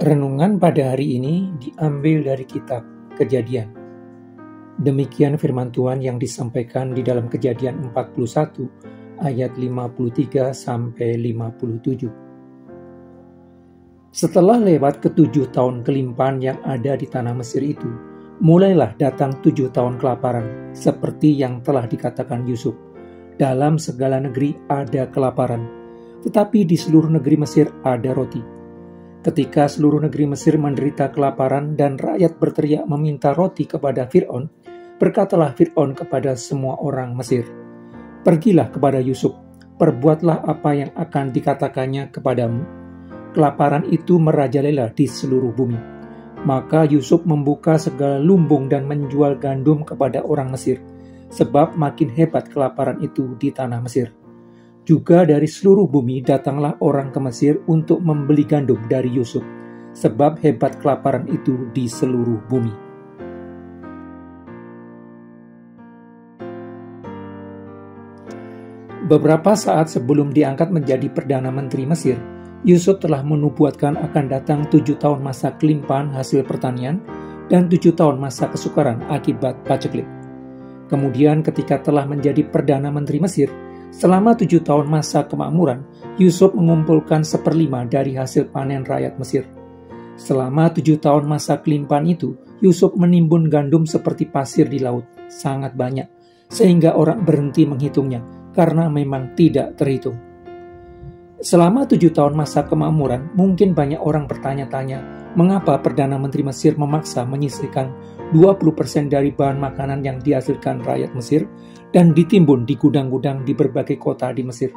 Renungan pada hari ini diambil dari kitab Kejadian. Demikian firman Tuhan yang disampaikan di dalam Kejadian 41 ayat 53 sampai 57. Setelah lewat ke-7 tahun kelimpahan yang ada di tanah Mesir itu, mulailah datang 7 tahun kelaparan, seperti yang telah dikatakan Yusuf. Dalam segala negeri ada kelaparan, tetapi di seluruh negeri Mesir ada roti. Ketika seluruh negeri Mesir menderita kelaparan dan rakyat berteriak meminta roti kepada Fir'aun, berkatalah Fir'aun kepada semua orang Mesir, "Pergilah kepada Yusuf, perbuatlah apa yang akan dikatakannya kepadamu." Kelaparan itu merajalela di seluruh bumi. Maka Yusuf membuka segala lumbung dan menjual gandum kepada orang Mesir, sebab makin hebat kelaparan itu di tanah Mesir. Juga dari seluruh bumi datanglah orang ke Mesir untuk membeli gandum dari Yusuf, sebab hebat kelaparan itu di seluruh bumi. Beberapa saat sebelum diangkat menjadi Perdana Menteri Mesir, Yusuf telah menubuatkan akan datang 7 tahun masa kelimpahan hasil pertanian dan 7 tahun masa kesukaran akibat paceklik. Kemudian ketika telah menjadi Perdana Menteri Mesir, selama 7 tahun masa kemakmuran, Yusuf mengumpulkan 1/5 dari hasil panen rakyat Mesir. Selama 7 tahun masa kelimpahan itu, Yusuf menimbun gandum seperti pasir di laut, sangat banyak, sehingga orang berhenti menghitungnya, karena memang tidak terhitung. Selama 7 tahun masa kemakmuran, mungkin banyak orang bertanya-tanya, mengapa Perdana Menteri Mesir memaksa menyisihkan 20% dari bahan makanan yang dihasilkan rakyat Mesir dan ditimbun di gudang-gudang di berbagai kota di Mesir.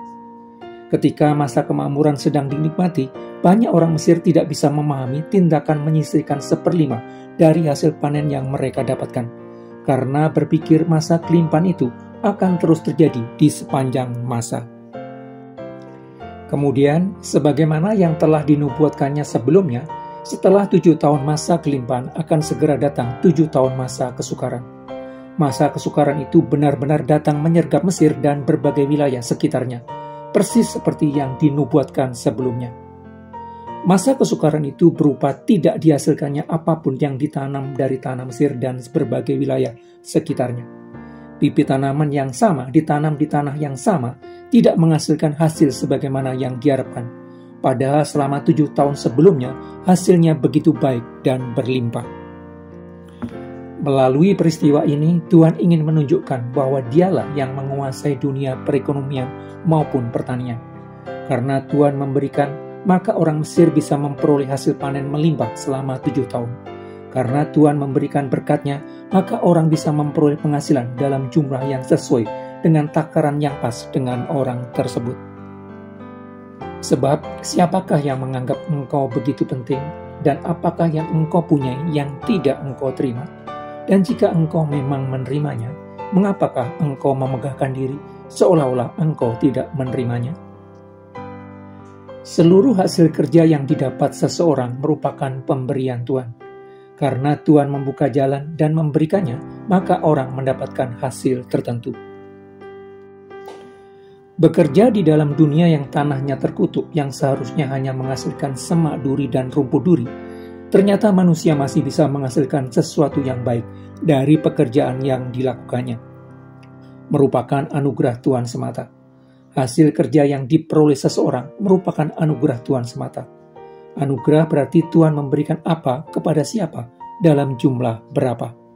Ketika masa kemakmuran sedang dinikmati, banyak orang Mesir tidak bisa memahami tindakan menyisihkan 1/5 dari hasil panen yang mereka dapatkan, karena berpikir masa kelimpahan itu akan terus terjadi di sepanjang masa. Kemudian, sebagaimana yang telah dinubuatkannya sebelumnya, setelah 7 tahun masa kelimpahan akan segera datang 7 tahun masa kesukaran. Masa kesukaran itu benar-benar datang menyergap Mesir dan berbagai wilayah sekitarnya, persis seperti yang dinubuatkan sebelumnya. Masa kesukaran itu berupa tidak dihasilkannya apapun yang ditanam dari tanah Mesir dan berbagai wilayah sekitarnya. Bibit tanaman yang sama ditanam di tanah yang sama tidak menghasilkan hasil sebagaimana yang diharapkan. Padahal selama 7 tahun sebelumnya, hasilnya begitu baik dan berlimpah. Melalui peristiwa ini, Tuhan ingin menunjukkan bahwa Dialah yang menguasai dunia perekonomian maupun pertanian. Karena Tuhan memberikan, maka orang Mesir bisa memperoleh hasil panen melimpah selama 7 tahun. Karena Tuhan memberikan berkat-Nya, maka orang bisa memperoleh penghasilan dalam jumlah yang sesuai dengan takaran yang pas dengan orang tersebut. Sebab, siapakah yang menganggap engkau begitu penting, dan apakah yang engkau punyai yang tidak engkau terima? Dan jika engkau memang menerimanya, mengapakah engkau memegahkan diri seolah-olah engkau tidak menerimanya? Seluruh hasil kerja yang didapat seseorang merupakan pemberian Tuhan. Karena Tuhan membuka jalan dan memberikannya, maka orang mendapatkan hasil tertentu. Bekerja di dalam dunia yang tanahnya terkutuk, yang seharusnya hanya menghasilkan semak duri dan rumput duri, ternyata manusia masih bisa menghasilkan sesuatu yang baik dari pekerjaan yang dilakukannya. Merupakan anugerah Tuhan semata. Hasil kerja yang diperoleh seseorang merupakan anugerah Tuhan semata. Anugerah berarti Tuhan memberikan apa kepada siapa dalam jumlah berapa.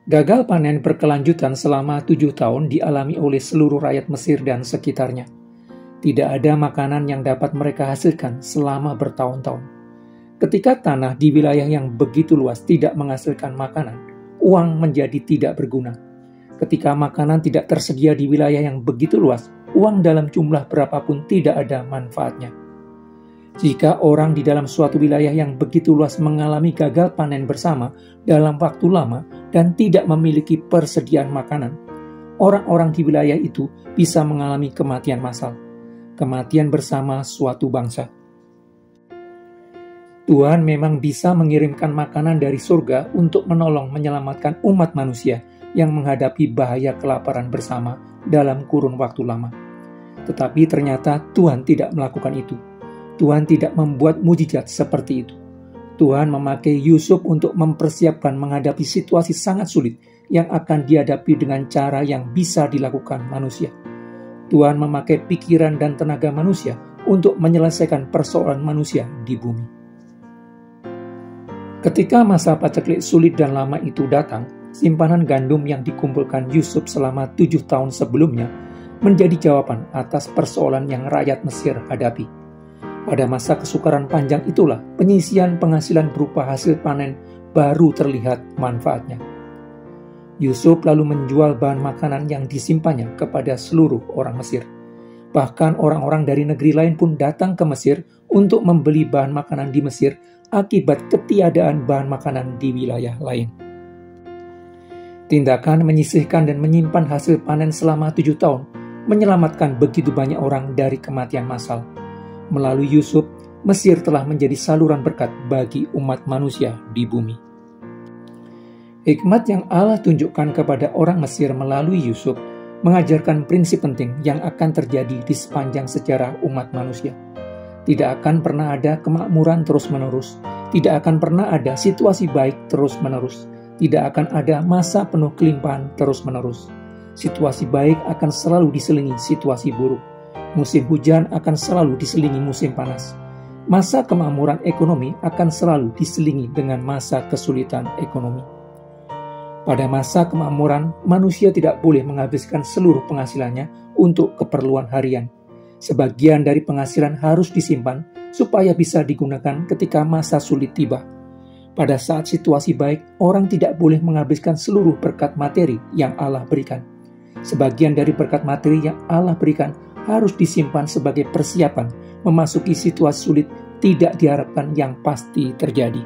Gagal panen berkelanjutan selama 7 tahun dialami oleh seluruh rakyat Mesir dan sekitarnya. Tidak ada makanan yang dapat mereka hasilkan selama bertahun-tahun. Ketika tanah di wilayah yang begitu luas tidak menghasilkan makanan, uang menjadi tidak berguna. Ketika makanan tidak tersedia di wilayah yang begitu luas, uang dalam jumlah berapapun tidak ada manfaatnya. Jika orang di dalam suatu wilayah yang begitu luas mengalami gagal panen bersama dalam waktu lama dan tidak memiliki persediaan makanan, orang-orang di wilayah itu bisa mengalami kematian massal, kematian bersama suatu bangsa. Tuhan memang bisa mengirimkan makanan dari surga untuk menolong menyelamatkan umat manusia yang menghadapi bahaya kelaparan bersama dalam kurun waktu lama. Tetapi ternyata Tuhan tidak melakukan itu. Tuhan tidak membuat mujizat seperti itu. Tuhan memakai Yusuf untuk mempersiapkan menghadapi situasi sangat sulit yang akan dihadapi dengan cara yang bisa dilakukan manusia. Tuhan memakai pikiran dan tenaga manusia untuk menyelesaikan persoalan manusia di bumi. Ketika masa paceklik sulit dan lama itu datang, simpanan gandum yang dikumpulkan Yusuf selama 7 tahun sebelumnya menjadi jawaban atas persoalan yang rakyat Mesir hadapi. Pada masa kesukaran panjang itulah penyisian penghasilan berupa hasil panen baru terlihat manfaatnya. Yusuf lalu menjual bahan makanan yang disimpannya kepada seluruh orang Mesir. Bahkan orang-orang dari negeri lain pun datang ke Mesir untuk membeli bahan makanan di Mesir akibat ketiadaan bahan makanan di wilayah lain. Tindakan menyisihkan dan menyimpan hasil panen selama 7 tahun menyelamatkan begitu banyak orang dari kematian massal. Melalui Yusuf, Mesir telah menjadi saluran berkat bagi umat manusia di bumi. Hikmat yang Allah tunjukkan kepada orang Mesir melalui Yusuf mengajarkan prinsip penting yang akan terjadi di sepanjang sejarah umat manusia. Tidak akan pernah ada kemakmuran terus-menerus, tidak akan pernah ada situasi baik terus-menerus, tidak akan ada masa penuh kelimpahan terus-menerus. Situasi baik akan selalu diselingi situasi buruk. Musim hujan akan selalu diselingi musim panas. Masa kemakmuran ekonomi akan selalu diselingi dengan masa kesulitan ekonomi. Pada masa kemakmuran, manusia tidak boleh menghabiskan seluruh penghasilannya untuk keperluan harian. Sebagian dari penghasilan harus disimpan supaya bisa digunakan ketika masa sulit tiba. Pada saat situasi baik, orang tidak boleh menghabiskan seluruh berkat materi yang Allah berikan. Sebagian dari berkat materi yang Allah berikan harus disimpan sebagai persiapan memasuki situasi sulit tidak diharapkan yang pasti terjadi.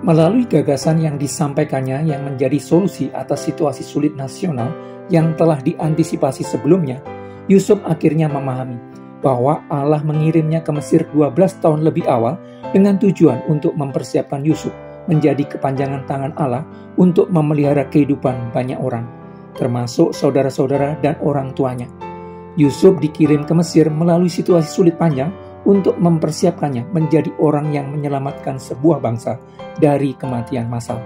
Melalui gagasan yang disampaikannya yang menjadi solusi atas situasi sulit nasional yang telah diantisipasi sebelumnya, Yusuf akhirnya memahami bahwa Allah mengirimnya ke Mesir 12 tahun lebih awal dengan tujuan untuk mempersiapkan Yusuf menjadi kepanjangan tangan Allah untuk memelihara kehidupan banyak orang, termasuk saudara-saudara dan orang tuanya. Yusuf dikirim ke Mesir melalui situasi sulit panjang untuk mempersiapkannya menjadi orang yang menyelamatkan sebuah bangsa dari kematian massal.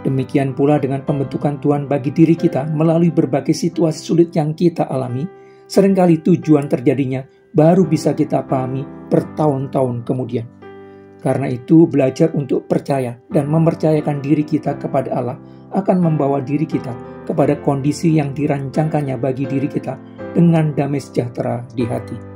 Demikian pula dengan pembentukan Tuhan bagi diri kita melalui berbagai situasi sulit yang kita alami, seringkali tujuan terjadinya baru bisa kita pahami bertahun-tahun kemudian. Karena itu, belajar untuk percaya dan mempercayakan diri kita kepada Allah akan membawa diri kita kepada kondisi yang dirancangkannya bagi diri kita dengan damai sejahtera di hati.